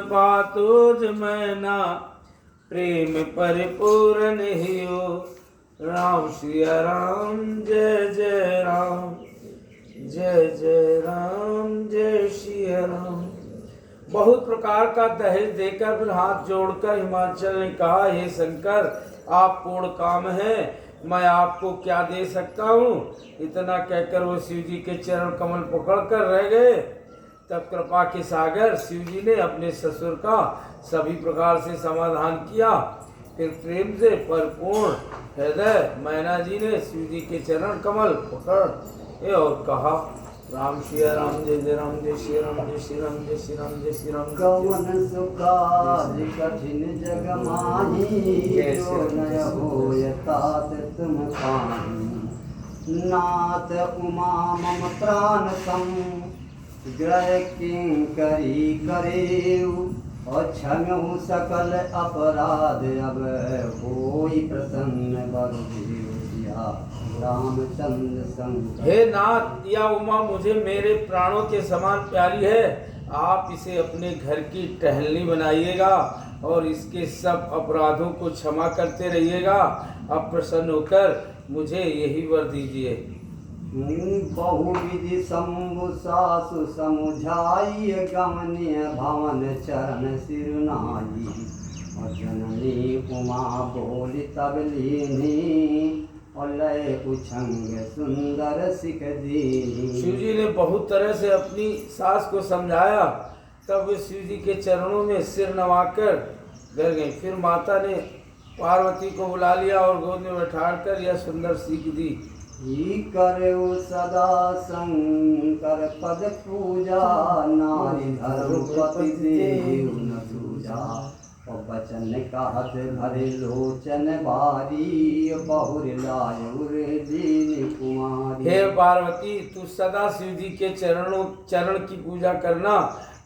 पातोज मैना प्रेम परिपूर्ण हियो। राम सिया राम जय जय राम, जय जय राम जय सिया राम। बहुत प्रकार का दहेज देकर फिर हाथ जोड़कर हिमाचल ने कहा, हे शंकर, आप पूर्ण काम है, मैं आपको क्या दे सकता हूँ। इतना कहकर वो शिव जी के चरण कमल पकड़कर रह गए। तब कृपा के सागर शिव जी ने अपने ससुर का सभी प्रकार से समाधान किया। फिर प्रेम से परिपूर्ण हृदय मैना जी ने शिव जी के चरण कमल पकड़ और कहा, राम श्री राम जय जय राम, जय श्री राम, जय श्री राम, जय श्री राम, जय श्री राम। कवन सुकाज कठिन जग माही, जो नय होय तात तुम पाही। नाथ उमा मम प्राण सम, ग्रह किंकरी करेऊ। क्षम्यहु सकल अपराध, अब होई प्रसन्न बरु रामचंद्र संग। हे नाथ, या उमा मुझे मेरे प्राणों के समान प्यारी है। आप इसे अपने घर की टहलनी बनाइएगा और इसके सब अपराधों को क्षमा करते रहिएगा। अब प्रसन्न होकर मुझे यही वर दीजिए। बहुविधि शंभु सासु समुझाई, गमनीय भवन चरण सिरनाई। जननी उमा बोली तब लीनी, और लय उछंग सुंदर सिख दीनी। शिव जी ने बहुत तरह से अपनी सास को समझाया। तब वे शिव जी के चरणों में सिर नवाकर गिर गई। फिर माता ने पार्वती को बुला लिया और गोद में बैठाकर यह सुंदर सीख दी। ही करो सदा शंकर पद पूजा, नारी धर्मपति देव न सूजा। और बचन कहत भरे लोचन बारी, बहुर लायुर दीन कुमारी। हे पार्वती, तू सदा शिव जी के चरण की पूजा करना।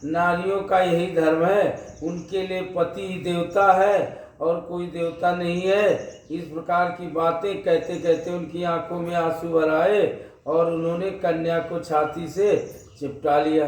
नारियों का यही धर्म है। उनके लिए पति देवता है और कोई देवता नहीं है। इस प्रकार की बातें कहते कहते उनकी आंखों में आंसू भर आए और उन्होंने कन्या को छाती से चिपटा लिया।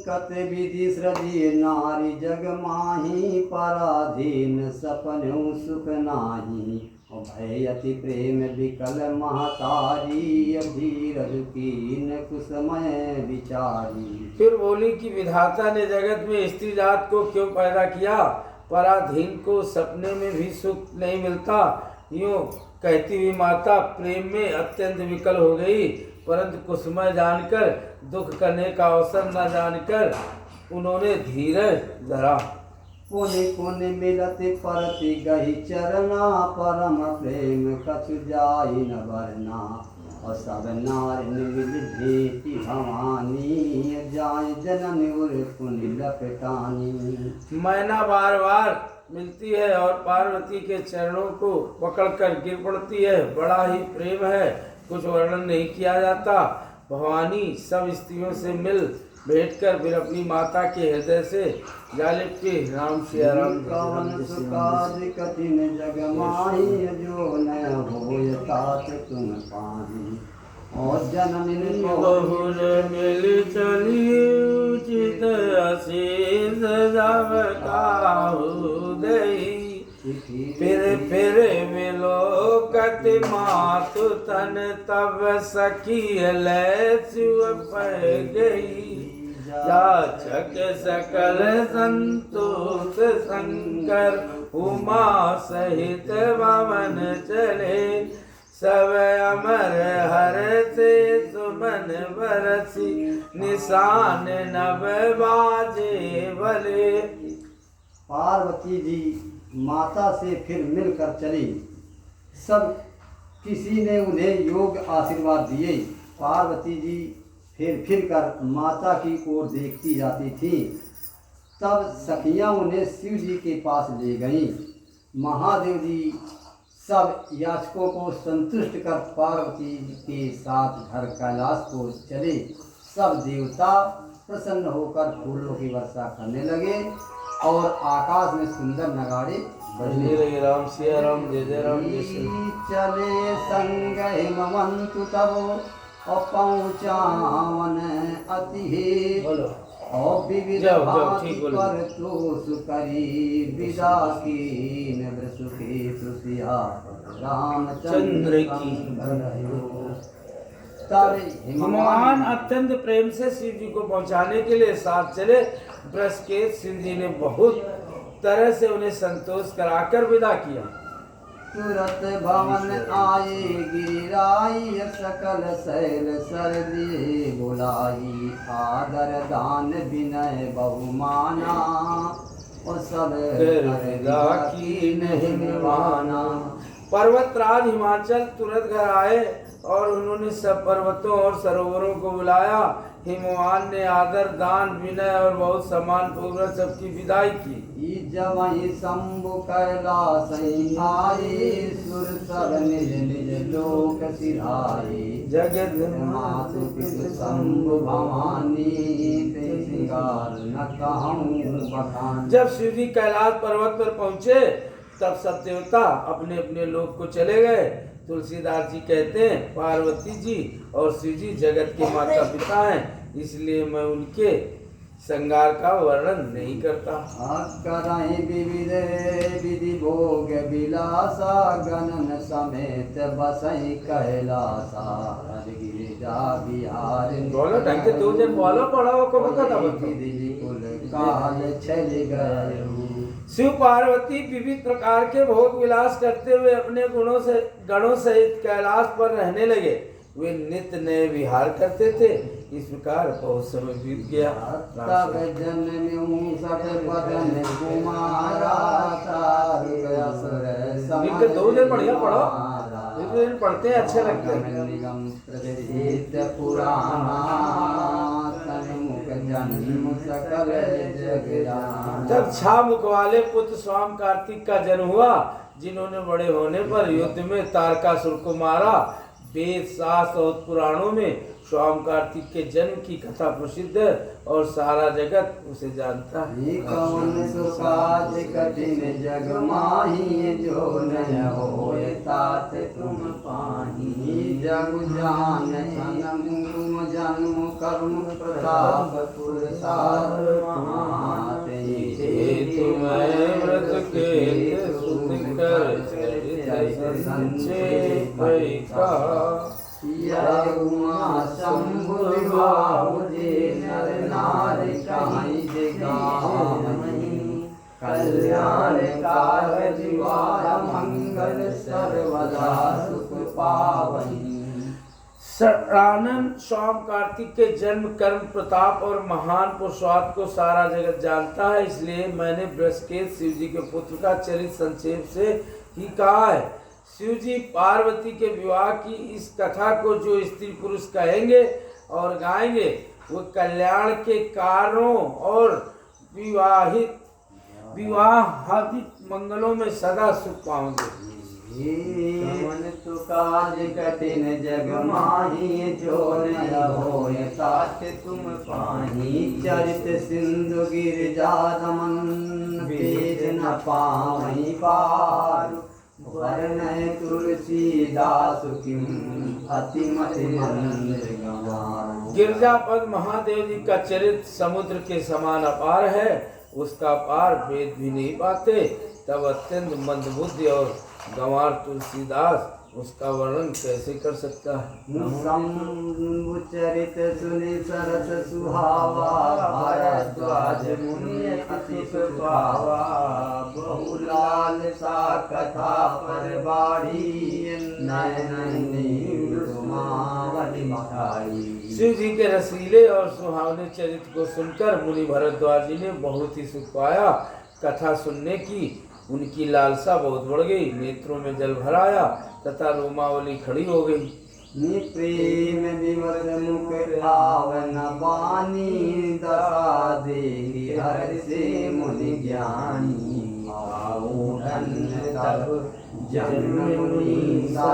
कत विधि सृजी नारी जग माही, पराधीन सपनों सुख नाही। भय अति प्रेम विकल महतारी, धीरज कीन कुसमय विचारी। फिर बोली कि विधाता ने जगत में स्त्री जात को क्यों पैदा किया। पराधीन को सपने में भी सुख नहीं मिलता। यूँ कहती हुई माता प्रेम में अत्यंत विकल हो गई, परंतु कुसुमय जानकर, दुख करने का अवसर न जानकर उन्होंने धीरज धरा। पुनि पुनि मिलत परति गही चरना, परम प्रेम कछु जाई न बरना। और सब नारी मिल भेटी भवानी, जाय जनन उर पुनि लपटानी। मैना बार बार मिलती है और पार्वती के चरणों को पकड़कर गिर पड़ती है। बड़ा ही प्रेम है, कुछ वर्णन नहीं किया जाता। भवानी सब स्त्रियों से मिल भेंटकर फिर अपनी माता के हृदय से जा लिपटी। राम सिया राम। कवन सुकाज कठिन जग माही, जो न होय तात तुम पाही। और जननी बहुर मिल चली, उचित असीस जब काहू दई। फिर विलोकत मातु तन, तब सखी लय शिव पै गई। जाचक सकल संतोष शंकर, उमा सहित भवन चले। सब अमर हर से सुमन बरसी, निशान नभ बाजे भले। पार्वती जी माता से फिर मिलकर चली। सब किसी ने उन्हें योग आशीर्वाद दिए। पार्वती जी फिर कर माता की ओर देखती जाती थी। तब सखियां उन्हें शिव जी के पास ले गईं। महादेव जी सब याचकों को संतुष्ट कर पार्वती के साथ घर कैलाश को चले। सब देवता प्रसन्न होकर फूलों की वर्षा करने लगे और आकाश में सुंदर नगाड़े बजने लगे। राम सिया राम, जय जय राम, जय श्री राम। चले संग हिमवंतु तब, और पहुँचावन अति हे। और विविध जाओ, भांति ठीक बोलो। पर तो सुकरी विदा की नव्र सुखी सुसिया रामचंद्र की। तारे हिमवान अत्यंत प्रेम से शिव जी को पहुंचाने के लिए साथ चले। बृहस्पति शिव जी ने बहुत तरह से उन्हें संतोष कराकर विदा किया। तुरत भवन आए गिरिराई सकल शैल सर दिए बुलाई आदर दान विनय बहुमाना और सब विदा की नहीं माना। पर्वतराज हिमाचल तुरंत घर आए और उन्होंने सब पर्वतों और सरोवरों को बुलाया। हिमवान ने आदर दान विनय और बहुत सम्मान पूर्वक सबकी विदाई की। जवहि शंभु कैलास आए सुर सब निज निज लोक सिधाए जगत मातु पितु शंभु भवानी ते सिंगार न कहूँ बखान। जब शिव जी कैलाश पर्वत पर पहुंचे तब सब देवता अपने अपने लोक को चले गए। तुलसीदास जी कहते हैं पार्वती जी और शिव जी जगत के माता पिता हैं, इसलिए मैं उनके श्रृंगार का वर्णन नहीं करता। करहि विविध विधि भोग विलासा गणन समेत बसई कैलासा गिरिजा बिहार बोलो ढंग से दो जन बोलो पढ़ाओ को बता विधि कुल काल चल गए। शिव पार्वती विविध प्रकार के भोग विलास करते हुए अपने गणों सहित कैलाश पर रहने लगे। वे नित्य नए विहार करते थे। इस प्रकार बहुत समय बीत गया। तब जन्म्यू सब बदन कुमारा तारु असुर इनके दो दिन बढ़िया पढ़ो, दो दिन पढ़ते हैं अच्छे लगते हैं। निगम प्रसिद्ध पुराना तन्मुख जन्म सकल जग जाना। जब छा मुख वाले पुत्र स्वाम कार्तिक का जन्म हुआ, जिन्होंने बड़े होने पर युद्ध में तारकासुर को मारा। वेद शास्त्र और पुराणों में स्वाम कार्तिक के जन्म की कथा प्रसिद्ध है और सारा जगत उसे जानता है। कौन सुकाज कठिन जग माही जो न होए तात तुम पाही जग जान तुम जन्म कर्म प्रताप पुरसार महाते तुम्हें व्रत के सुन कर संक्षेप कहा। उमा शंभु विवाहुजे नर नारी कहीं जगामहि कल्याण कारज द्वार मंगल सर्वदा सुख पावहि। आनंद स्वाम कार्तिक के जन्म कर्म प्रताप और महान पुरुषार्थ को सारा जगत जानता है, इसलिए मैंने बृहस्पति शिव जी के पुत्र का चरित्र संक्षेप से ही कहा है। शिव जी पार्वती के विवाह की इस कथा को जो स्त्री पुरुष कहेंगे और गाएंगे वो कल्याण के कारणों और विवाहित मंगलों में सदा सुख पाओगे। मन तो काज कठिन जग माही जो न होए तात तुम पाही चरित सिंधु गिरिजा रमन वेद न पावहि पार वर्ण तुलसीदास किम अतिमति मंदिर गवार। गिरजापद महादेव जी का चरित्र समुद्र के समान अपार है, उसका पार वेद भी नहीं पाते। तब अत्यंत मंदबुद्धि और गंवार तुलसीदास उसका वर्णन कैसे कर सकता है। चरित सुनि सरस सुहावा भारद्वाज मुनि अति सुभावा बहुलाल सा कथा पर बाढ़ी नयनी शिव जी के रसीले और सुहावने चरित्र को सुनकर मुनि भरद्वाज जी ने बहुत ही सुख पाया। कथा सुनने की उनकी लालसा बहुत बढ़ गई, नेत्रों में जल भर आया तथा रोमावली खड़ी हो गई। प्रेम विवर मुख आवन बानी दशा देहि हर से मुनि ज्ञानी तब जन्म मुनि सा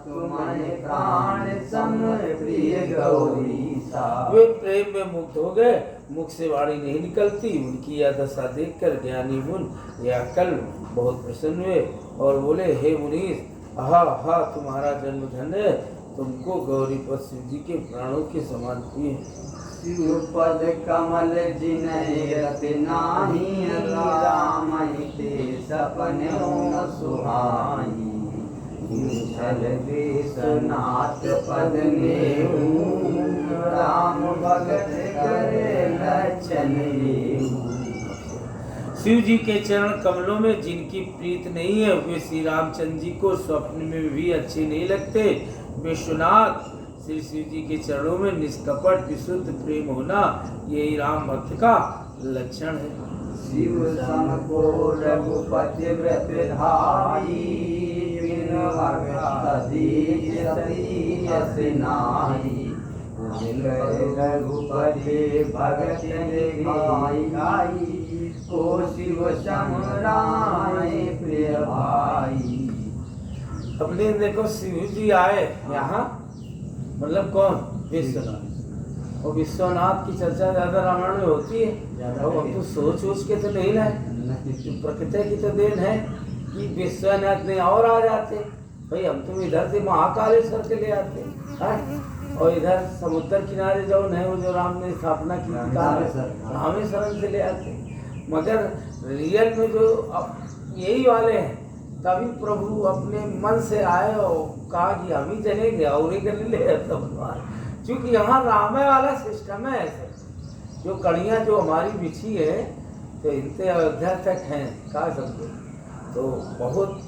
तुम्हारे प्राण सम प्रिय गौरी सा। वे प्रेम में मुग्ध हो गए, मुख से वाणी नहीं निकलती। उनकी यह दशा देखकर ज्ञानी मुनि या कल बहुत प्रसन्न हुए और बोले, हे मुनीश, आहा तुम्हारा जन्म धन्य है, तुमको गौरीपद शिव जी के प्राणों के समान प्रिय है। शिवपद कमल जिनहि रति नाही, राम ते सपने न सुहाई। छल देश नाथ पद नेऊ, राम भगत करे लक्षण येऊ। शिव जी के चरण कमलों में जिनकी प्रीत नहीं है वे श्री रामचंद्र जी को स्वप्न में भी अच्छे नहीं लगते। विश्वनाथ श्री शिव जी के चरणों में निष्कपट विशुद्ध प्रेम होना यही राम भक्त का लक्षण है। शिव सम को रघुपति व्रत धाई, बिन भगत दीज सती यस नाई। बिन रघुपति भगत गाई, को शिव सम राय प्रिय भाई। अपने देखो शिव जी आए यहाँ, मतलब कौन? विश्वनाथ। और विश्वनाथ की चर्चा ज्यादा रामायण में होती है। अब हम तो सोच के तो नहीं लाए, प्रकृति की तो देन है कि विश्वनाथ नहीं और आ जाते। भाई हम तुम इधर से महाकालेश्वर के ले आते हैं, और इधर समुद्र किनारे जो है वो जो राम ने स्थापना की रामेश्वरम से ले आते। मगर रियल में जो अब यही वाले हैं, तभी प्रभु अपने मन से आए और कहा कि हम ही चलेंगे और एक ले क्योंकि यहाँ रामे वाला सिस्टम है। ऐसे जो कड़ियाँ जो हमारी बिछी है तो इनसे अयोध्या तक हैं कहा समझो, तो बहुत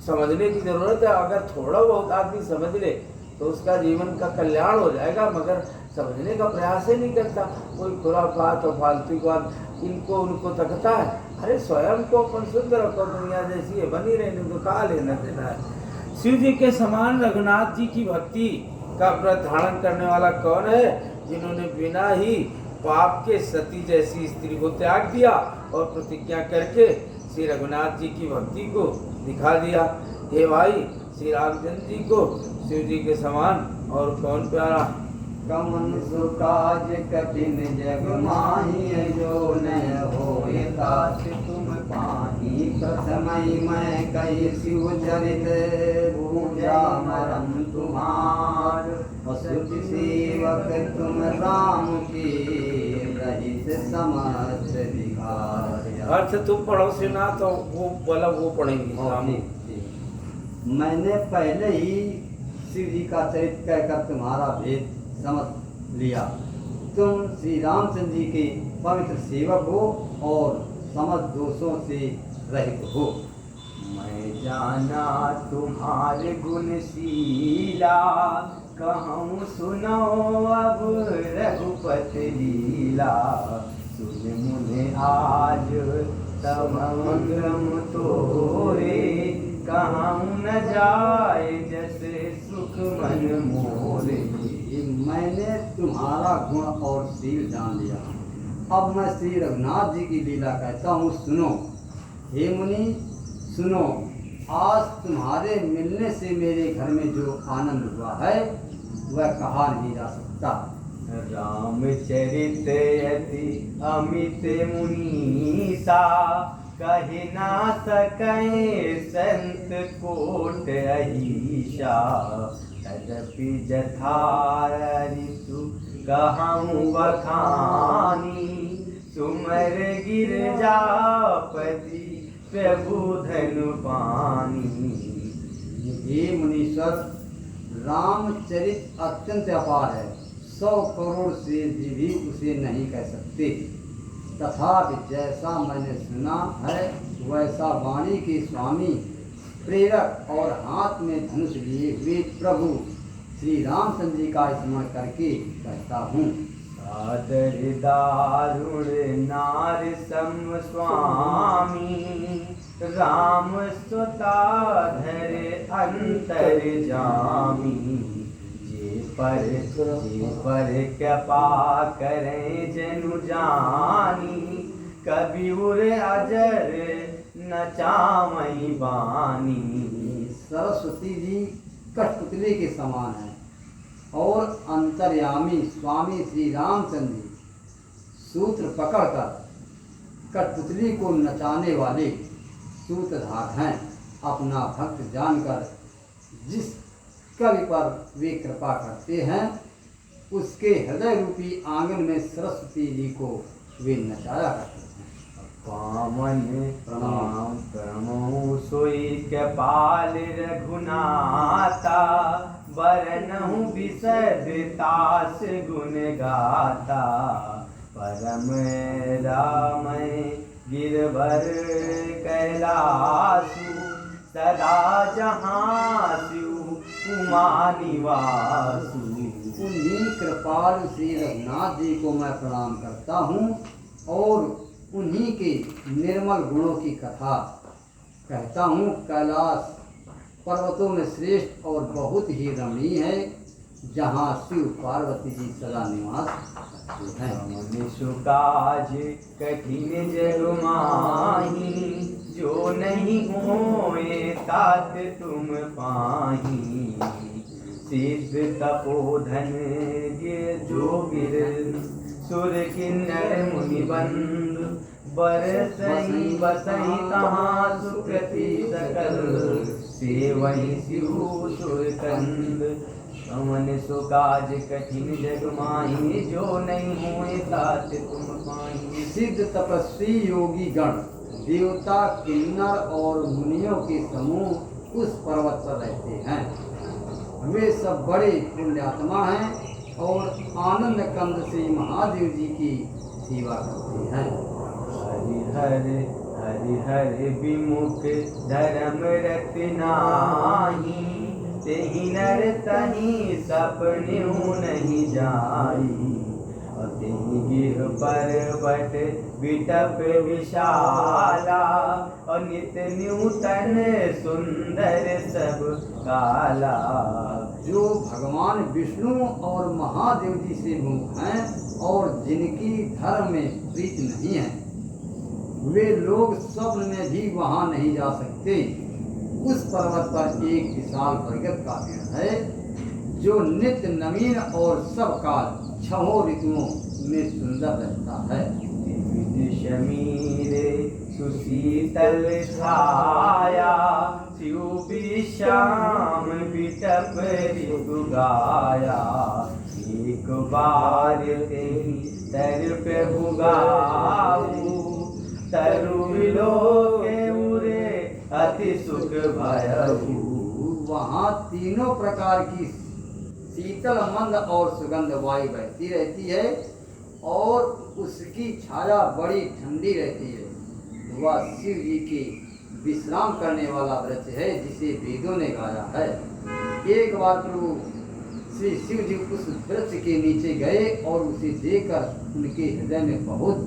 समझने की ज़रूरत है। अगर थोड़ा बहुत आदमी समझ ले तो उसका जीवन का कल्याण हो जाएगा, मगर समझने का प्रयास ही नहीं करता। कोई खुराफात और फालतू बात इनको उनको तकता है। अरे स्वयं को अपन शुद्ध रखो, दुनिया जैसी है बनी रहने तो कहा लेना देना है। शिव जी के समान रघुनाथ जी की भक्ति का व्रत धारण करने वाला कौन है? जिन्होंने बिना ही पाप के सती जैसी स्त्री को त्याग दिया और प्रतिज्ञा करके श्री रघुनाथ जी की भक्ति को दिखा दिया। हे भाई, श्री रामचंद्र जी को शिव जी के समान और कौन प्यारा? कमन सुकाज कठिन जग माही, जो न होए तात तुम पाही। प्रथमई मैं कही शिव चरित, पूजा मरम तुम्हार। असुत सेवक तुम राम की, रहित समस्त विकार। अर्थ तुम पढ़ो सुना तो वो बोला वो पढ़ेंगे। मैंने पहले ही शिव जी का चरित्र कहकर तुम्हारा भेद समझ लिया। तुम श्री रामचंद्र जी के पवित्र सेवक हो और समस्त दोषों से रहित हो। मैं जाना तुम्हारे गुणशीला, कहूँ सुनो अब रघुपति लीला। सुन मुझे आज समग्रम तोरे, कहूँ न जाए जैसे सुख मन मोरे। मैंने तुम्हारा गुण और शील जान लिया, अब मैं श्री रघुनाथ जी की लीला कहता हूँ, सुनो। हे मुनि सुनो, आज तुम्हारे मिलने से मेरे घर में जो आनंद हुआ है वह कहा नहीं जा सकता। रामचरित यति अमित मुनीसा, कहि ना सके संत कोट अहिषा। तदपि जथारिसु कहूँ बखानी, सुमर गिरजापति प्रभु धनु पानी। हे मुनीश्वर, रामचरित अत्यंत अपार है, 100 करोड़ से भी उसे नहीं कह सकते। तथापि जैसा मैंने सुना है वैसा वाणी के स्वामी, प्रेरक और हाथ में धनुष लिए हुए प्रभु श्री रामचंद्र जी का स्मरण करके कहता हूँ। सादर दारुण नार सम स्वामी, राम सुताधर अंतर जामी। जे पर कृपा करें जनु जानी, कभी उर अजर न चामई बानी। सरस्वती जी कठपुतली के समान है और अंतर्यामी स्वामी श्री रामचंद्र जी सूत्र पकड़कर कठपुतली को नचाने वाले सूत्रधार हैं। अपना भक्त जानकर जिस कवि पर वे कृपा करते हैं उसके हृदय रूपी आंगन में सरस्वती जी को वे नचाया करते हैं। पावन प्रणाम प्रमो सोई के पाल रघुनाथा, बरनहु विसदतास गुण गाता। परम राम गिरवर कैलासु, सदा जहाँ शिव उमा निवासु। उन्हीं कृपालु श्री रघुनाथ जी को मैं प्रणाम करता हूँ और उन्हीं के निर्मल गुणों की कथा कहता हूँ। कैलाश पर्वतों में श्रेष्ठ और बहुत ही रमणीय है, जहाँ शिव पार्वती जी सदा निवास करते हैं। मनुष्य काज कठिन जग माही, जो नहीं होए तात तुम पाही। सिद्ध तपोधन जो गिर, सुर किन्नर मुनि बंधु, बरसई बसई तहाँ सुकृति सकल। सेवई शिव सुर कंद, मनुष्य काज कठिन जग माही, जो नहीं हुए तात तुम पाही। सिद्ध तपस्वी योगी गण, देवता किन्नर और मुनियों के समूह उस पर्वत पर रहते हैं। वे सब बड़े पुण्यात्मा हैं और आनंद कंद से महादेव जी की सेवा करते हैं। हरि हरि विमुख धर्म रत्नाही, तेहि नर तहि सपन्यु नहीं जाई। तेहि गिर पर्वत विटप विशाला, और नित्य नूतन सुंदर सब काला। जो भगवान विष्णु और महादेव जी से मुक्त हैं और जिनकी धर्म में प्रीत नहीं है, वे लोग स्वप्न में भी वहाँ नहीं जा सकते। उस पर्वत पर एक विशाल बरगद का पेड़ है, जो नित्य नवीन और सब काल छहों ऋतुओं में सुंदर रहता है। शमीर सुशीतल छाया, शिव विश्राम विटप ऋतु गाया। एक बार तेरी तर पे भुगाऊ, तरु विलोके उरे अति सुख भयऊ। वहाँ तीनों प्रकार की शीतल मंद और सुगंध वायु बहती रहती है और उसकी छाया बड़ी ठंडी रहती है। वह शिव जी के विश्राम करने वाला वृक्ष है, जिसे वेदों ने गाया है। एक बार प्रभु श्री शिव जी उस वृक्ष के नीचे गए और उसे देखकर उनके हृदय में बहुत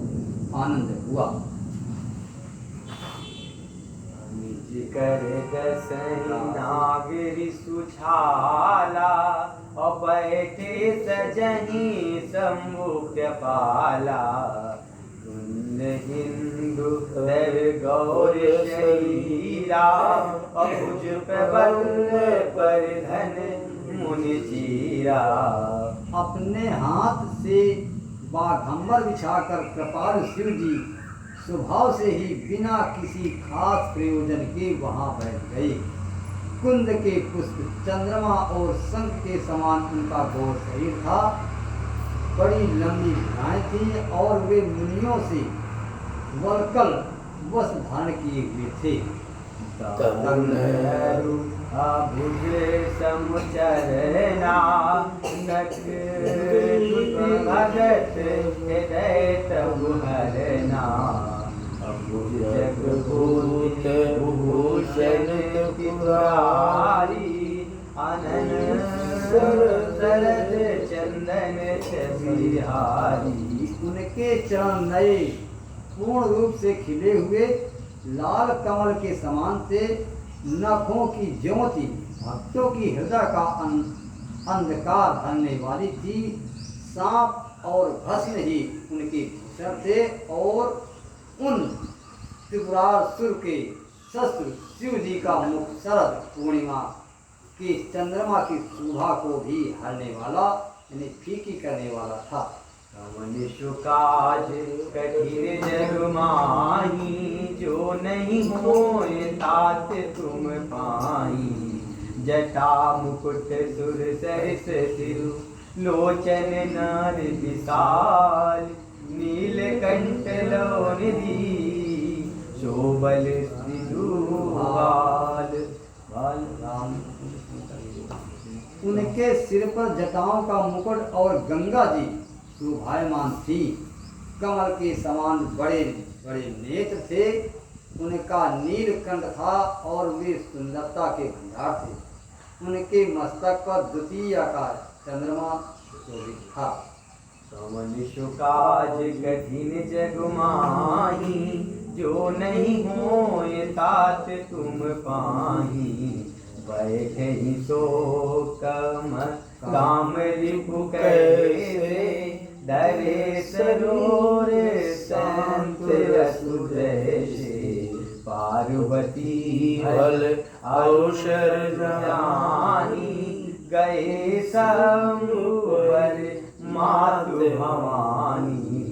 आनंद हुआ। कर दसई नागरी सुछाला, और बैठे सजही सम्मुख पाला। कुंद हिंदु दर गौर शरीरा, और भुज प्रबल पर धन मुनि चीरा। अपने हाथ से बाघंबर बिछाकर कृपालु शिव जी स्वभाव से ही बिना किसी खास प्रयोजन के वहाँ बैठ गए। कुंद के पुष्प, चंद्रमा और शंख के समान उनका गौर शरीर था। बड़ी लंबी भुजाएं थी और वे मुनियों से वल्कल वस्त्र धारण किए हुए थे। भुज समचरना, भगत हृदय तब हरना। जगभूत भूषण पुरारी, आनंद सरद चंदन बिहारी। उनके चरण नए पूर्ण रूप से खिले हुए लाल कमल के समान थे। नखों की ज्योति भक्तों की हृदय का अंधकार भरने वाली थी। सांप और भस्म ही उनके भूषण थे और उन त्रिपुरासुर के शस्त्र शिव जी का मुख शरद पूर्णिमा के चंद्रमा की शोभा को भी हरने वाला, यानी फीकी करने वाला था। मनुष्य काज कठिन जग माही, जो नहीं होए तात तुम पाई। जटा मुकुट सुर सरिस सिरु, लोचन नर विशाल नीलकंठ लोनिधि शोभल सिंधुवाल बाल राम। उनके सिर पर जटाओं का मुकुट और गंगा जी शोभायमान थी। कमल के समान बड़े बड़े नेत्र थे। उनका नीलकंठ था और वे सुंदरता के भंडार थे। उनके मस्तक पर द्वितीय का चंद्रमा शोभित था। कवन काज कठिन जग माही जो नहीं होए तात तुम पाही बैठे ही सो काम रिपु कैसे डरे सरोर संत रसु जैसे पार्वती हल अवसर जानी गए समुवर मातु भवानी।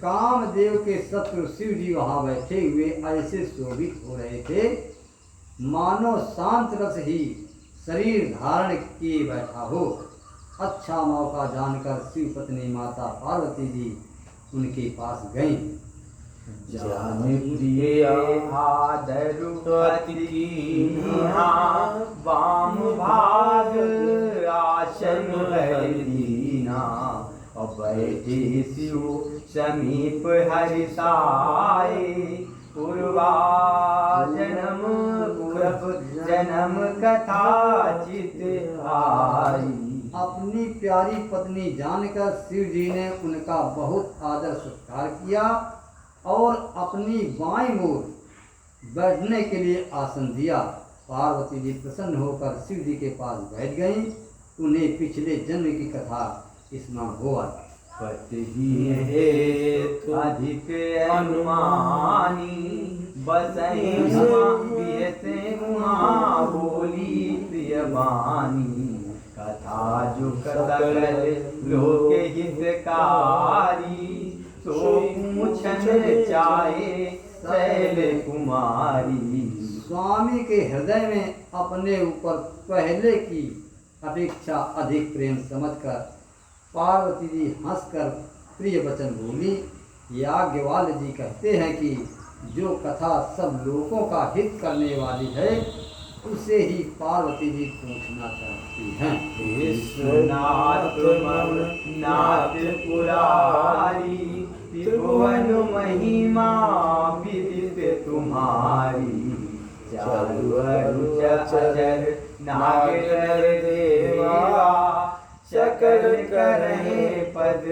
कामदेव के शत्रु शिव जी वहाँ बैठे हुए ऐसे शोभित हो रहे थे मानो शांत रस ही शरीर धारण किए बैठा हो। अच्छा मौका जानकर शिव पत्नी माता पार्वती जी उनके पास गईं। जान प्रिय आदरु वाम भाग आसन दीना और बैठे शिव समीप हरिसाए पूर्वा जन्म पूरब जन्म कथा चित आई। अपनी प्यारी पत्नी जानकर शिव जी ने उनका बहुत आदर सत्कार किया और अपनी बाईं ओर बैठने के लिए आसन दिया। पार्वती जी प्रसन्न होकर शिव जी के पास बैठ गईं। उन्हें पिछले जन्म की कथा स्मरण हुआ। पति हेतु अधिक अनुमानी बसई बोली प्रिय बानी कथा जो सकल लोक हितकारी सो पूछन चाहे शैल कुमारी। स्वामी के हृदय में अपने ऊपर पहले की अपेक्षा अधिक प्रेम समझकर पार्वती जी हंसकर प्रिय वचन बोली। याज्ञवल्क्य जी कहते हैं कि जो कथा सब लोगों का हित करने वाली है उसे ही पार्वती जी पूछना चाहती हैं। विश्वनाथ नाथ पुरारी त्रिभुवन महिमा विदित तुम्हारी चारु अचर नागर देवा सकल करहे पद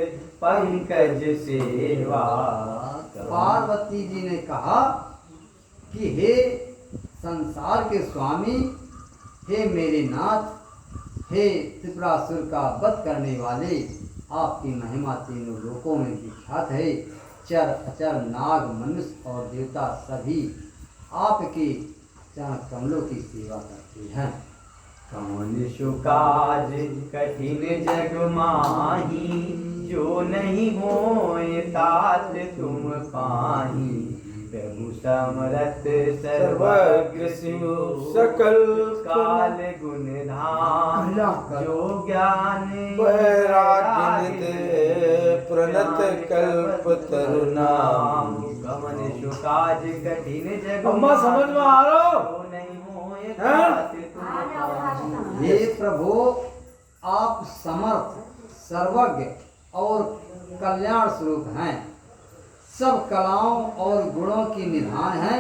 पंकज सेवा। पार्वती जी ने कहा कि हे संसार के स्वामी, हे मेरे नाथ, हे त्रिपुरासुर का वध करने वाले, आपकी महिमा तीनों लोकों में विख्यात है। चर अचर नाग मनुष्य और देवता सभी आपके चरण कमलों की सेवा करते हैं। कौन सुकाज कठिन जग माही जो नहीं होए तात तुम पाही प्रभु समरथ सर्वज्ञ शिव सकल काल गुण धाम जो ज्ञान वैराग्य प्रणत कल्प तरुणाम। कौन सुकाज कठिन जग अम्मा समझ में आ रहा हो? जो नहीं होए तात तुम पाही। हे प्रभु, आप समर्थ सर्वज्ञ और कल्याण स्वरूप हैं। सब कलाओं और गुणों की निधान हैं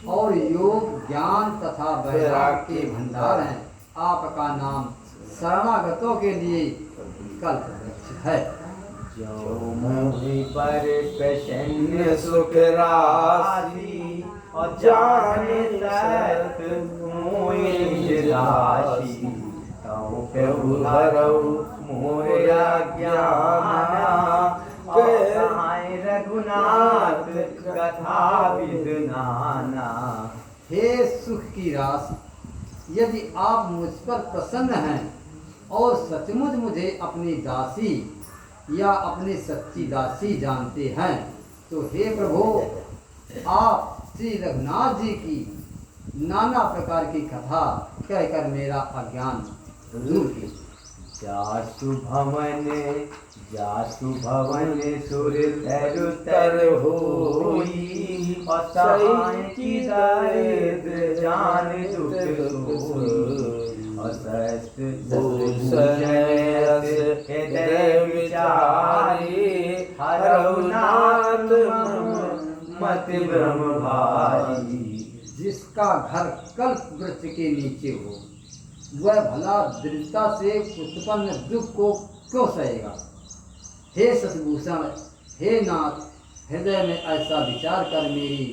और योग ज्ञान तथा वैराग्य के भंडार हैं। आपका नाम शरणागतों के लिए कल्प वृक्ष है। जो मुझ पर प्रसन्न सुख राशि और जाने तक मोहि राशि तौ प्रभु हरौ मोरा ज्ञाना कहाय रघुनाथ कथा विद नाना। हे सुख की राशि, यदि आप मुझ पर प्रसन्न हैं और सचमुच मुझे अपनी दासी या अपनी सच्ची दासी जानते हैं तो हे प्रभु, आप श्री रघुनाथ जी की नाना प्रकार की कथा कहकर मेरा अज्ञान दूर कीजिए। जासु भवन सुर तरु तर होई असहाय की दर्द जान दुख भूषण रस हृदय विचारे हरहुनाथ मत ब्रह्म भारी। जिसका घर कल्प वृक्ष के नीचे हो वह भला दृढ़ता से उत्पन्न दुख को क्यों सहेगा। हे शशिभूषण, हे नाथ, हृदय में ऐसा विचार कर मेरी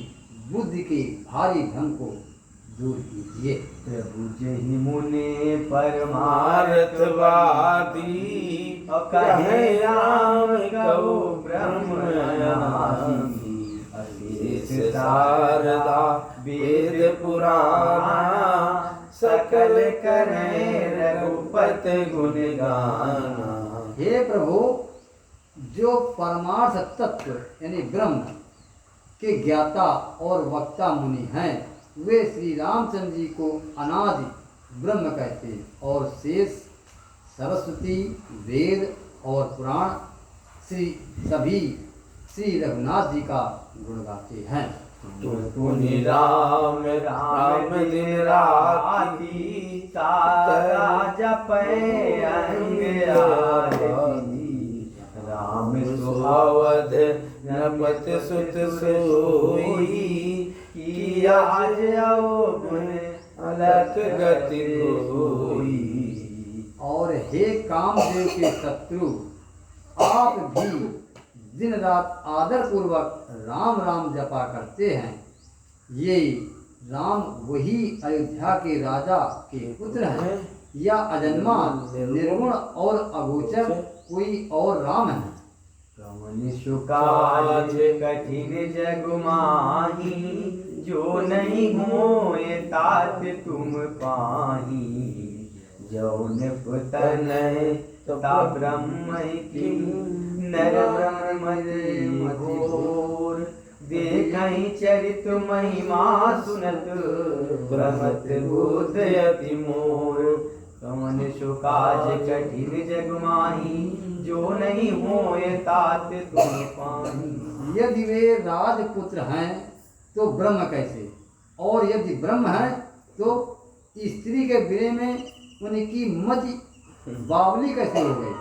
बुद्धि के भारी भ्रम को दूर कीजिए। प्रभु जहि मुने परमार्थवादी कहे राम कहो ब्रह्म अशेष शारदा वेद पुराना सकल करें रघुपत गुण गाना। हे प्रभु, जो परमार्थ तत्व यानी ब्रह्म के ज्ञाता और वक्ता मुनि हैं वे श्री रामचंद्र जी को अनादि ब्रह्म कहते हैं और शेष सरस्वती वेद और पुराण सभी श्री रघुनाथ जी का गुण गाते हैं। पुनि राम राम दिन राती तारा जपै अंग आरती। राम सुअवध नपत सुत सोई किया गुण अलख गति कोई। और हे कामदेव के शत्रु, आप भी दिन रात आदर पूर्वक राम राम जपा करते हैं। ये राम वही अयोध्या के राजा के पुत्र हैं या अजन्मा निर्गुण और अगोचर कोई और राम है। कवन सुकाज कठिन जग माही जो नहीं होए तात तुम पाही। जौन पुतन ता ब्रह्म की नर ब्रह्म घोर। देखहि चरित महिमा सुनत भ्रमत बुद्ध अति मोर। कवन सुकाज कठिन जग माही जो नहीं होए तात तुम पाही। यदि वे राजपुत्र हैं तो ब्रह्म कैसे, और यदि ब्रह्म है तो स्त्री के विरह में उनकी मति बावली कैसे हो गई।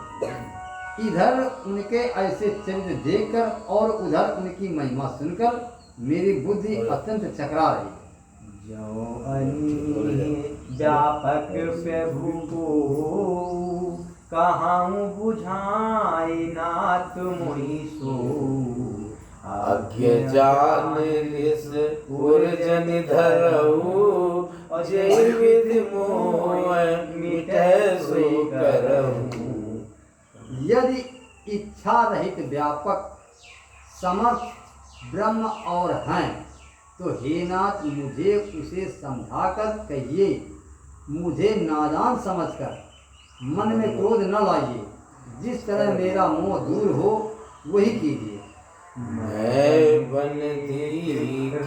इधर उनके ऐसे चरित्र देखकर और उधर उनकी महिमा सुनकर मेरी बुद्धि अत्यंत चकरा रही। जो अनी व्यापक प्रभु को कहाँ बुझाई नाथ मोहि सो। आज्ञ जान लिस उर्जन धरऊ जय विधि मोह मिटै सो करऊ। यदि इच्छा रहित व्यापक समर्थ ब्रह्म और हैं तो हे नाथ मुझे उसे समझाकर कहिए। मुझे नादान समझकर मन में क्रोध न लाइए। जिस तरह मेरा मोह दूर हो वही कीजिए। मैं बन दी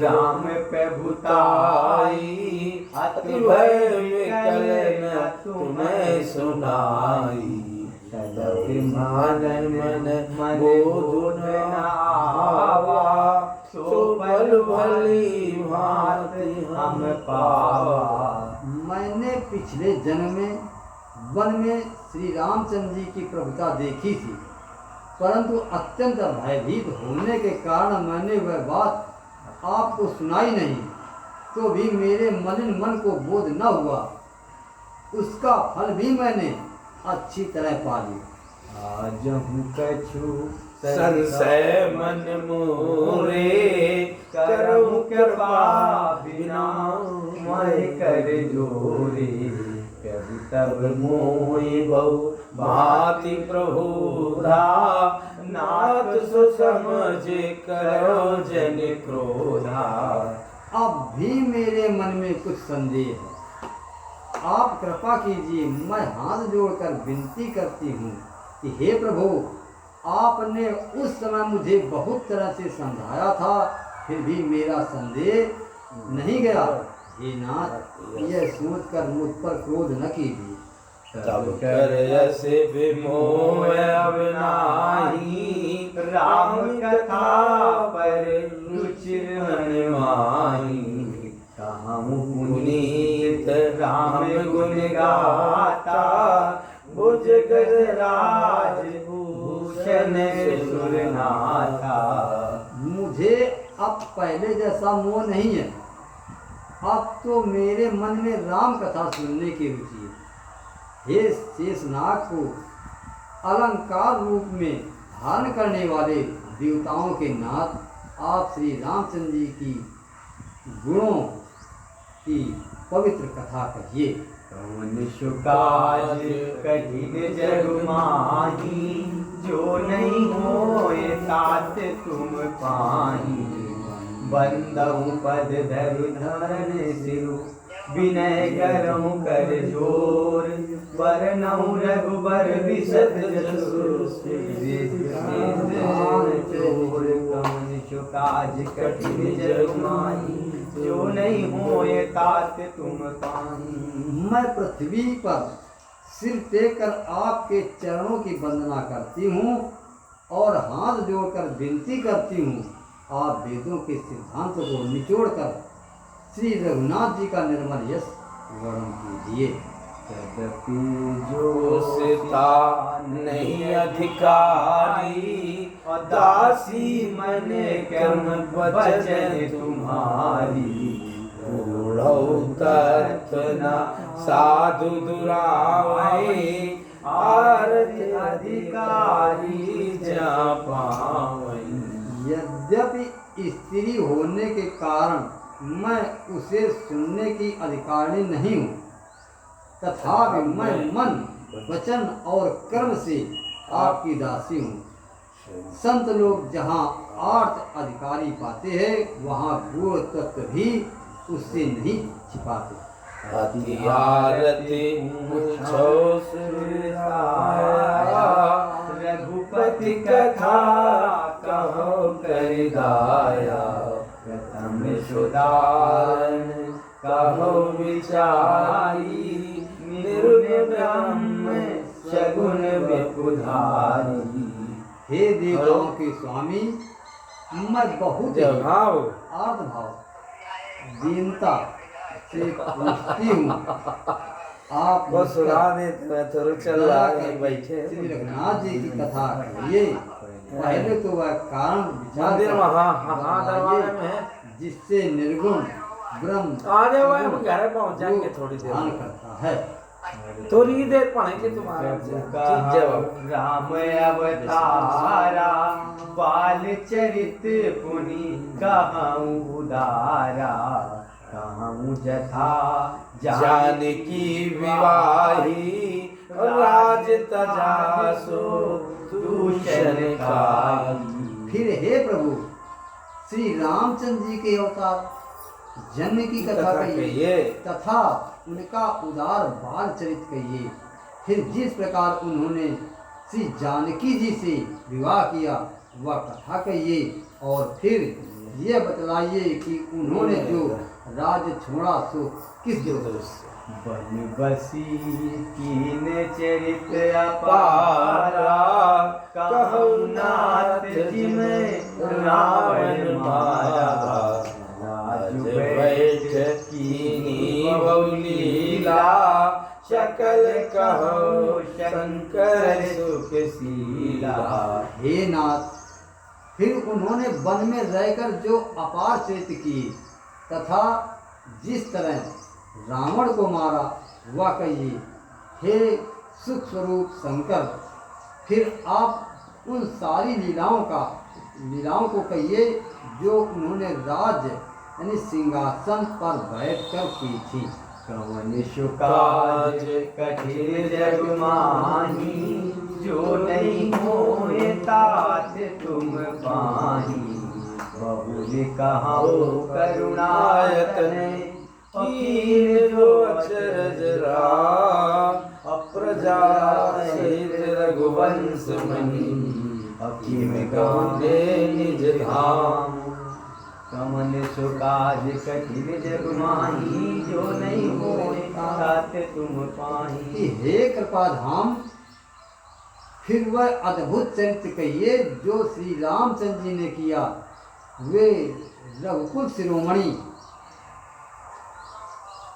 राम प्रभुताई अति भय विकल न तुम्हें सुनाई। मानन मन बोध न आवा सो बल भली भांति हम पावा। मैंने पिछले जन्म में वन में श्री रामचंद्र जी की प्रभुता देखी थी, परंतु अत्यंत भयभीत होने के कारण मैंने वह बात आपको सुनाई नहीं, तो भी मेरे मलिन मन को बोध न हुआ। उसका फल भी मैंने अच्छी तरह पा लिया। आज हूँ कछु संशय मन मोरे करहु कृपा बिना मैं कर जोरे। प्रभु तब मोहि बहु भांति प्रभुधा नाथ सो समझ करो जन क्रोधा। अब भी मेरे मन में कुछ संदेह है, आप कृपा कीजिए। मैं हाथ जोड़कर विनती करती हूँ कि हे प्रभु, आपने उस समय मुझे बहुत तरह से समझाया था, फिर भी मेरा संदेह नहीं गया। हे नाथ, यह सोचकर मुझ पर क्रोध न कीजिए। तब कर यस विमोह अब नाही, राम कथा पर रुचिर मन माही। कहूँ पुनीत राम गुण गाता, भुज गजराज भूषण सुरनाथा। मुझे अब पहले जैसा मोह नहीं है, अब तो मेरे मन में राम कथा सुनने की रुचि है। हे शेषनाग को अलंकार रूप में धारण करने वाले देवताओं के नाथ, आप श्री रामचंद्र जी की गुणों की पवित्र कथा कहिए। कौन शुकाज कठिन जग माही, जो नहीं होए तात तुम पाही। बंदहु पद धरि धरन सिरु, विनय करहु कर जोर। बरनहु रघुबर बिसत जसु, चोर। कौन शुकाज कठिन जग माही, जो नहीं होए तात तुम पाही। मैं पृथ्वी पर सिर टेक कर आपके चरणों की वंदना करती हूँ और हाथ जोड़कर विनती करती हूँ, आप वेदों के सिद्धांत को निचोड़कर श्री रघुनाथ जी का निर्मल यश वर्णन कीजिए। तदपि जो सीता नहीं अधिकारी, दासी मन कर्म वचन तुम्हारी। रूढ़ौ तत्व न साधु दुरावै, आरत अधिकारी जा पावै। यद्यपि स्त्री होने के कारण मैं उसे सुनने की अधिकारिणी नहीं हूँ, तथापि मैं मन वचन और कर्म से आपकी दासी हूँ। संत लोग जहाँ आर्थ अधिकारी पाते हैं, वहाँ गूढ़ तत्व भी उससे नहीं छिपाते। अति आरती पूछो सुरसाया, रघुपति कथा कहो कर दाया। प्रथम सुधारण कहो विचारी, निर्गुण ब्रह्म सगुण विपुधारी। हे देवताओं के स्वामी, मैं बहुत भाव आर्त भाव दीनता से पूछती हूँ, आप वो सुना दे तो थोड़ा चल रहा है बैठे। श्री रघुनाथ जी की कथा कहिए। पहले तो वह कारण विचार मंदिर कर वहाँ हाँ दरबार में है। जिससे निर्गुण ब्रह्म आ जाओ, हम घर पहुँच जाएंगे थोड़ी देर ध्यान में। करता है। थोड़ी देर पढ़ेंगे तुम्हारा जवाब। राम अवतारा, बाल चरित पुनि कहूँ उदारा। कहूँ जथा जानकी विवाही, राज तजा सो दूषण खाई। फिर हे प्रभु श्री रामचंद्र जी के अवतार जन्म की कथा कहिए तथा उनका उदार बाल चरित कहिए। फिर जिस प्रकार उन्होंने श्री जानकी जी से विवाह किया वह कथा कहिए, और फिर यह बतलाइए कि उन्होंने जो राज छोड़ा सो किस दोष से। बन बसी कीन चरित पारा, कहु नाथ जिम रावण मारा। राज बैठ कीनी बहुलीला, शकल कहो शंकर सुखशीला। हे नाथ, फिर उन्होंने वन में रहकर जो अपार चरित किए तथा जिस तरह रावण को मारा वह कहिए। हे सुख स्वरूप शंकर, फिर आप उन सारी लीलाओं को कहिए जो उन्होंने राज्य यानी सिंहासन पर बैठकर की थी। कवन शुकाज कठिन जग माही, जो नहीं होए तात तुम पाही। बहुल कहो करुणायतन, कीन जो अचरज राम। प्रजा सहित रघुवंश मणि, अकीम गांधे निज धाम। कमन सो काज कठिन जग माही, जो नहीं मोए तात तुम पाही। कि हे कृपाधाम, फिर वह अद्भुत चरित्र कहिए जो श्री रामचंद्र जी ने किया। वे रघुकुल शिरोमणि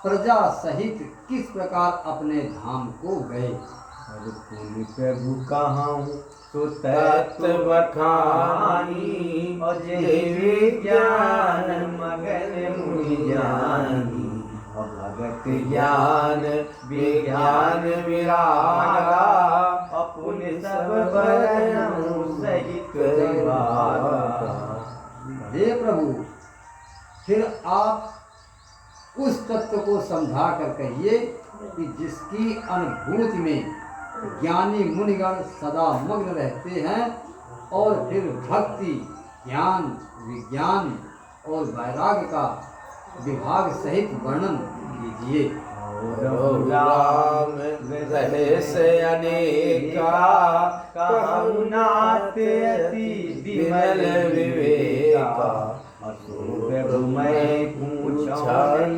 प्रजा सहित किस प्रकार अपने धाम को गए। और पुण्य प्रभु कहाँ तो तत् बखानी, और देवी ज्ञान मगन मुनि ज्ञानी। और भगत ज्ञान विज्ञान विरागा, अपुन सब बरनऊ सहित विभागा। हे प्रभु, फिर आप उस तत्व को समझा कर कहिए कि जिसकी अनुभूति में ज्ञानी मुनिगण सदा मग्न रहते हैं, और फिर भक्ति ज्ञान विज्ञान और वैराग्य का विभाग सहित वर्णन कीजिए। राम रहे से अनेका, कहु नाथ अति विमल विवेका। असो प्रभु मैं पूछन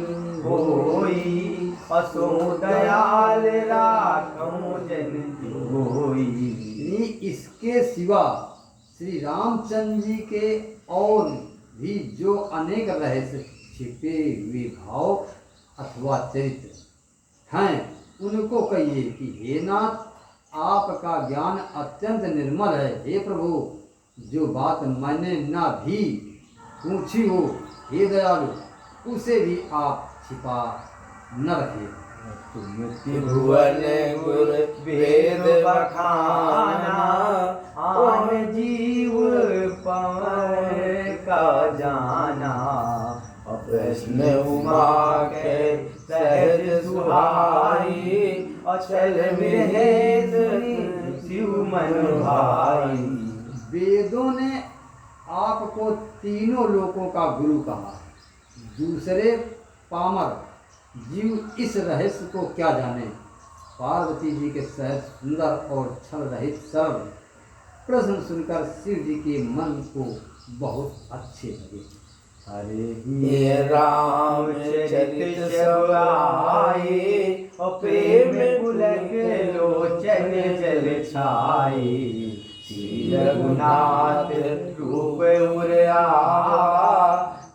होई, असो दयाल राखऊं जन होई। इसके सिवा श्री रामचंद्र जी के और भी जो अनेक रहस्य छिपे हुए भाव अथवा चरित्र हैं, उनको कहिए कि हे नाथ, आपका ज्ञान अत्यंत निर्मल है। हे प्रभु, जो बात मैंने ना भी पूछी हो, हे दयालु, उसे भी आप छिपा न रखिए। तुम त्रिभुवन गुर वेद बखाना, आन जीव पवन का जाना। प्रश्न उमा के सहज सुहाई, अचल महेश शिव मन भाई। वेदों ने आपको तीनों लोकों का गुरु कहा। दूसरे पामर जीव इस रहस्य को क्या जाने। पार्वती जी के सहज सुंदर और छल रहित सरल प्रश्न सुनकर शिव जी के मन को बहुत अच्छे लगे। ये राम चरित सब आए, प्रेम पुलक लोचन जल छाई। श्री रघुनाथ रूप उरया,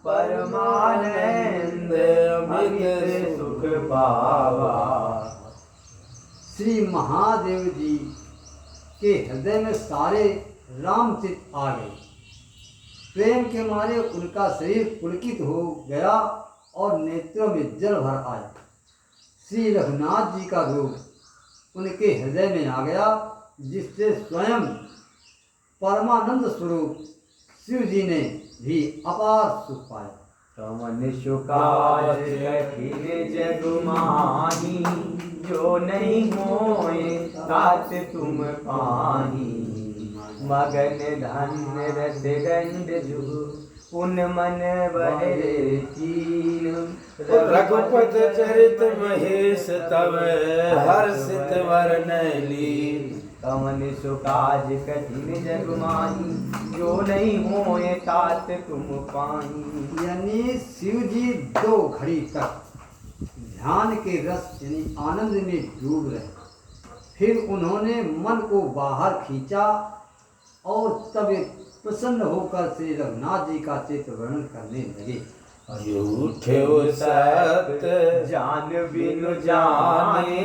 परमानंद अमित सुख पावा। श्री महादेव जी के हृदय में सारे रामचित आ गए। प्रेम के मारे उनका शरीर पुलकित हो गया और नेत्रों में जल भर आया। श्री रघुनाथ जी का रूप उनके हृदय में आ गया, जिससे स्वयं परमानंद स्वरूप शिव जी ने भी अपार सुख पाया। कमन सुकाज कठिन जग माही, जो नहीं मोए तात तुम पाही। मगन धन रस गंध जु, पुन मन बहरे कीन। रघुपत चरित महेश तव, हर्षित वरन लीन। कमन सुकाज कठिन जग माही, जो नहीं होए तात तुम पाही। यानी शिव जी 2 घड़ी तक ध्यान के रस यानी आनंद में डूब रहे। फिर उन्होंने मन को बाहर खींचा और तब प्रसन्न होकर श्री रघुनाथ जी का चित्र वर्णन करने लगे। झूठे सत्य जान बिनु जाने,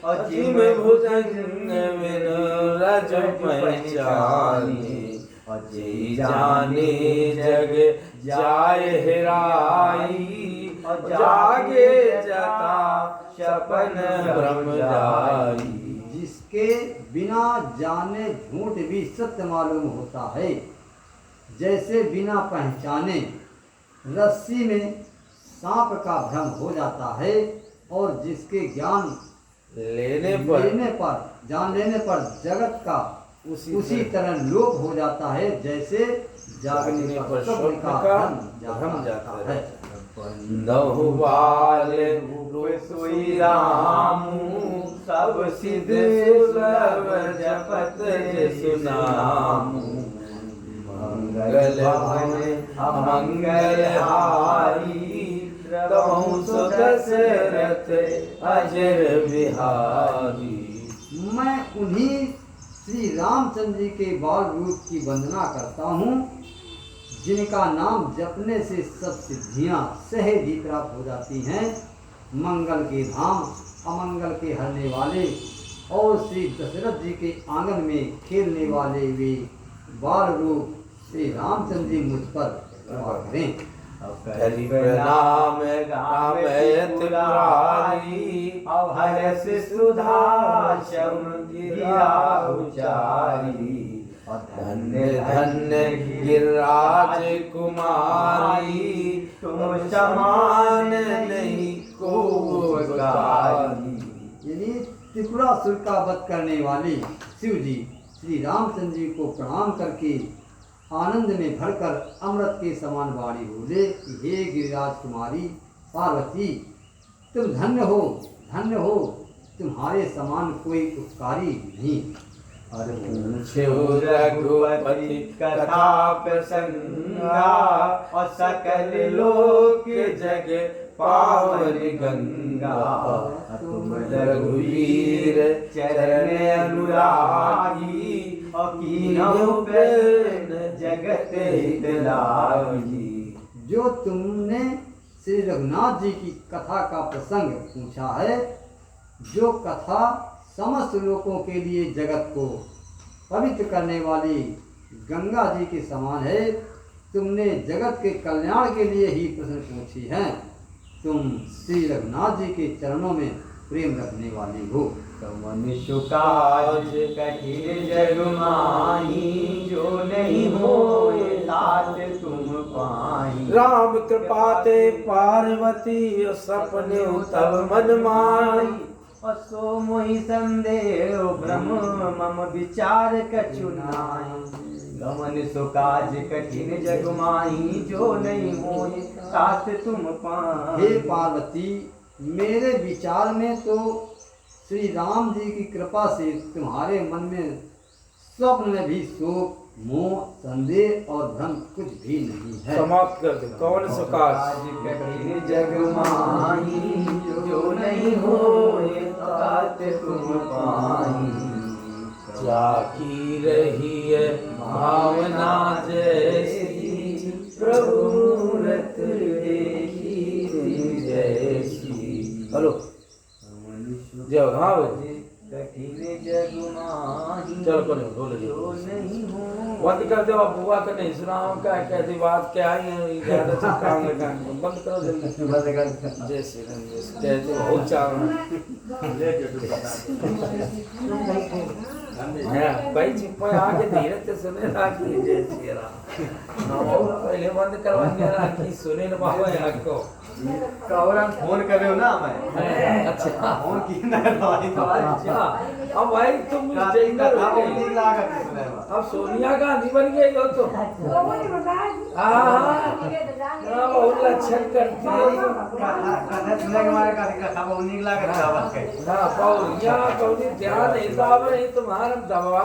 अजिम भुजंग बिनु रज पहचाने। अजय जाने जग जाय हेराई, जागे जता सपन ब्रह्म जाई। जिसके बिना जाने झूठ भी सत्य मालूम होता है, जैसे बिना पहचाने रस्सी में सांप का भ्रम हो जाता है, और जिसके ज्ञान लेने जान लेने पर जगत का उसी तरह लोप हो जाता है, जैसे जागने पर स्वप्न का भ्रम जाता है। नहुबाल रूप सोई रामू, सब सिद्ध सुलभ जपत सुनामू। मंगल भवन अमंगल हारी कहूँ सो दशरथ अजर बिहारी। मैं उन्हीं श्री रामचंद्र जी के बाल रूप की वंदना करता हूँ जिनका नाम जपने से सब सिद्धियाँ सहज ही प्राप्त हो जाती हैं। मंगल के धाम अमंगल के हरने वाले और श्री दशरथ जी के आंगन में खेलने वाले वे बाल रूप श्री रामचंद्र जी मुझ पर कृपा करें। करि प्रणाम रामयत मुरारी हर्ष सुधा शम गिरा उचारी। धन्य धन्य गिरिराज कुमारी तुम समान नहीं को यानी त्रिपुरासुर का वध करने वाले शिव जी श्री रामचंद्र जी को प्रणाम करके आनंद में भरकर अमृत के समान वाणी बोले कि हे गिरिराज कुमारी पार्वती, तुम धन्य हो, तुम्हारे समान कोई उपकारी नहीं। रघुपति कथा प्रसंगा और सकल लोक जग पावन गंगा। तुम रघुवीर चरण अनुरागी और कीन्हो प्रेम जगत हित लागी। जो तुमने श्री रघुनाथ जी की कथा का प्रसंग पूछा है, जो कथा समस्त लोगों के लिए जगत को पवित्र करने वाली गंगा जी के समान है, तुमने जगत के कल्याण के लिए ही प्रश्न पूछी है। तुम श्री रघुनाथ जी के चरणों में प्रेम रखने वाली हो। मनुष्य काज कठिन जग माही जो नहीं होए तात तुम पाई। राम कृपा ते पार्वती सपने तब मन माई। असो मोहि संदेह भ्रम मम विचार कछु नाहि। गमन सो काज कठिन जग माही जो नहीं होए तात तुम पाई। हे पार्वती, मेरे विचार में तो श्री राम जी की कृपा से तुम्हारे मन में स्वप्न में भी शोक मोह संदेह और भ्रम कुछ भी नहीं है। समाप्त कर दे। कौन सुकाज कठिन जग माही जो नहीं होए तात तुम पाई। जाकी रही है भावना जैसी प्रभु रत देखी जैसी। हेलो जय हाँ कठिन जग माही चल करो बोलो जो नहीं हो। बंद कर दो बुआ का नहीं सुनाओ क्या कैसी बात क्या है ज्यादा से काम लगा बंद करो जल्दी बंद कर। जय श्री राम जय श्री कहते बहुत चाव भाई चुप आके धीरे से सुने ना कि जय श्री राम और पहले बंद करवाएंगे कि सुने ना बाबा आपको कौरन फोन कर रहे हो ना मैं। अच्छा फोन की ना भाई तो अच्छा अब भाई तुम टेंडर हो गए। अब सोनिया गांधी बन गई हो तो हाँ बहुत लक्षण करती है कथा सुनने के मारे कथा बहुत निक लागत है। हाँ पौनिया पौनी ध्यान नहीं साहब नहीं तुम्हारा दवा